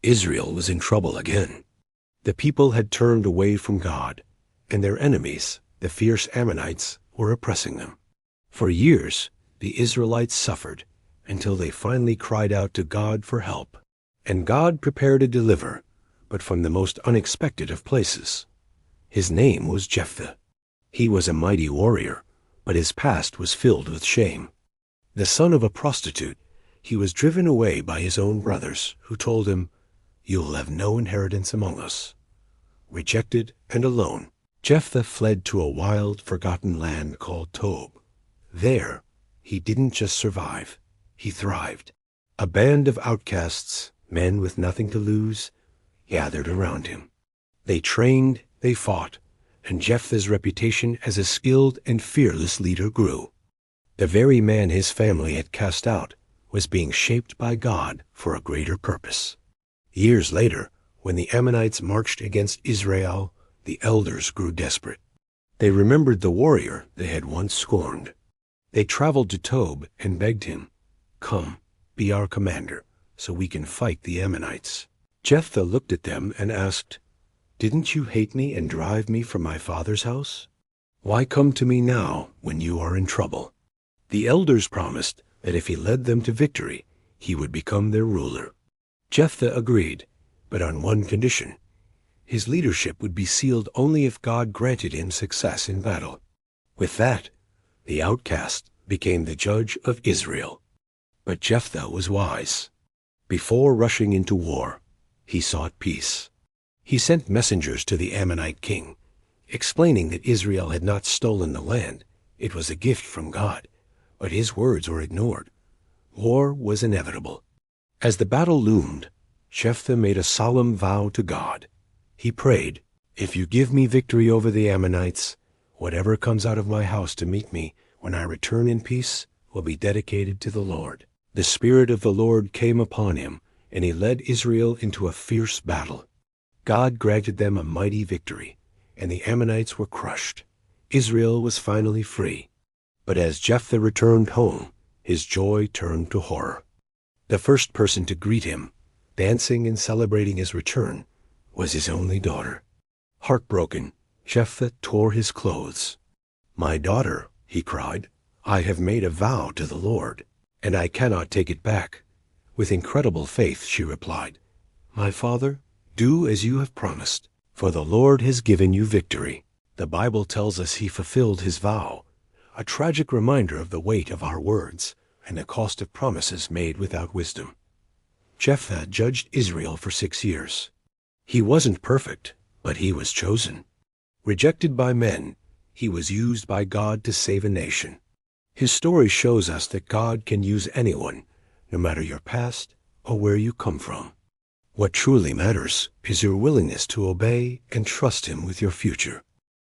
Israel was in trouble again. The people had turned away from God, and their enemies, the fierce Ammonites, were oppressing them. For years, the Israelites suffered until they finally cried out to God for help. And God prepared to deliver, but from the most unexpected of places. His name was Jephthah. He was a mighty warrior, but his past was filled with shame. The son of a prostitute, he was driven away by his own brothers, who told him, "You will have no inheritance among us." Rejected and alone, Jephthah fled to a wild, forgotten land called Tob. There, he didn't just survive, he thrived. A band of outcasts, men with nothing to lose, gathered around him. They trained, they fought, and Jephthah's reputation as a skilled and fearless leader grew. The very man his family had cast out was being shaped by God for a greater purpose. Years later, when the Ammonites marched against Israel, the elders grew desperate. They remembered the warrior they had once scorned. They traveled to Tob and begged him, "Come, be our commander, so we can fight the Ammonites." Jephthah looked at them and asked, "Didn't you hate me and drive me from my father's house? Why come to me now when you are in trouble?" The elders promised that if he led them to victory, he would become their ruler. Jephthah agreed, but on one condition. His leadership would be sealed only if God granted him success in battle. With that, the outcast became the judge of Israel. But Jephthah was wise. Before rushing into war, he sought peace. He sent messengers to the Ammonite king, explaining that Israel had not stolen the land. It was a gift from God. But his words were ignored. War was inevitable. As the battle loomed, Jephthah made a solemn vow to God. He prayed, "If you give me victory over the Ammonites, whatever comes out of my house to meet me when I return in peace will be dedicated to the Lord." The Spirit of the Lord came upon him, and he led Israel into a fierce battle. God granted them a mighty victory, and the Ammonites were crushed. Israel was finally free. But as Jephthah returned home, his joy turned to horror. The first person to greet him, dancing and celebrating his return, was his only daughter. Heartbroken, Jephthah tore his clothes. "My daughter," he cried, "I have made a vow to the Lord, and I cannot take it back." With incredible faith, she replied, "My father, do as you have promised, for the Lord has given you victory." The Bible tells us he fulfilled his vow, a tragic reminder of the weight of our words and the cost of promises made without wisdom. Jephthah judged Israel for 6 years. He wasn't perfect, but he was chosen. Rejected by men, he was used by God to save a nation. His story shows us that God can use anyone, no matter your past or where you come from. What truly matters is your willingness to obey and trust him with your future.